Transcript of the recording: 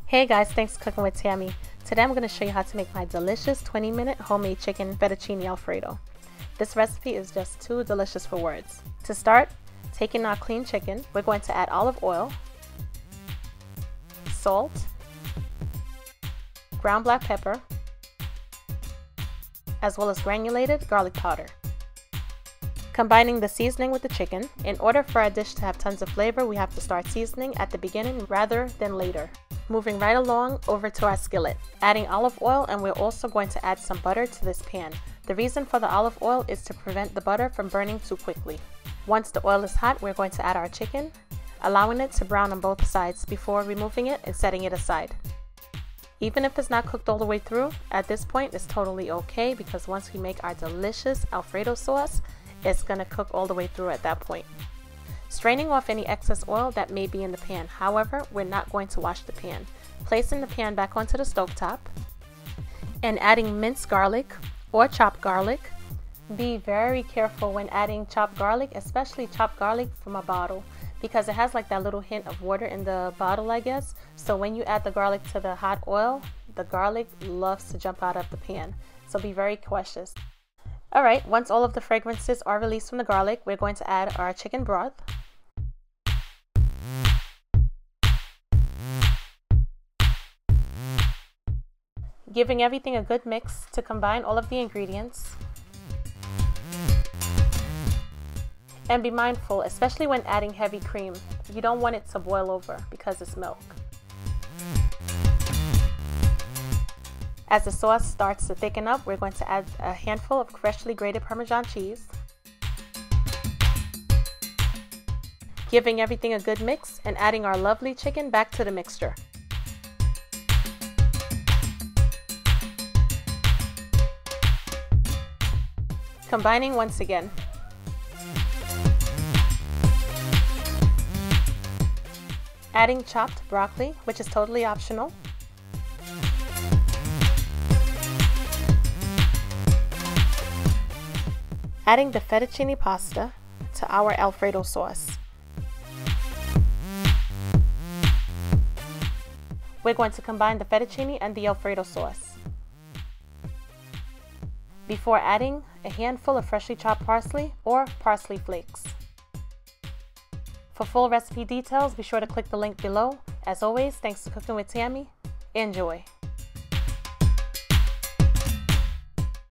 Hey guys, thanks for cooking with Tammy. Today I'm going to show you how to make my delicious 20-minute homemade chicken fettuccine Alfredo. This recipe is just too delicious for words. To start, taking our clean chicken, we're going to add olive oil, salt, ground black pepper, as well as granulated garlic powder. Combining the seasoning with the chicken, in order for our dish to have tons of flavor, we have to start seasoning at the beginning rather than later. Moving right along over to our skillet, adding olive oil, and we're also going to add some butter to this pan. The reason for the olive oil is to prevent the butter from burning too quickly. Once the oil is hot, we're going to add our chicken, allowing it to brown on both sides before removing it and setting it aside. Even if it's not cooked all the way through, at this point it's totally okay, because once we make our delicious Alfredo sauce, it's going to cook all the way through at that point. Straining off any excess oil that may be in the pan. However, we're not going to wash the pan. Placing the pan back onto the stovetop and adding minced garlic or chopped garlic. Be very careful when adding chopped garlic, especially chopped garlic from a bottle, because it has like that little hint of water in the bottle, I guess. So when you add the garlic to the hot oil, the garlic loves to jump out of the pan. So be very cautious. Alright, once all of the fragrances are released from the garlic, we're going to add our chicken broth. Giving everything a good mix to combine all of the ingredients. And be mindful, especially when adding heavy cream, you don't want it to boil over because it's milk. As the sauce starts to thicken up, we're going to add a handful of freshly grated parmesan cheese. Giving everything a good mix and adding our lovely chicken back to the mixture. Combining once again. Adding chopped broccoli, which is totally optional. Adding the fettuccine pasta to our Alfredo sauce. We're going to combine the fettuccine and the Alfredo sauce before adding a handful of freshly chopped parsley or parsley flakes. For full recipe details, be sure to click the link below. As always, thanks for cooking with Tammy. Enjoy!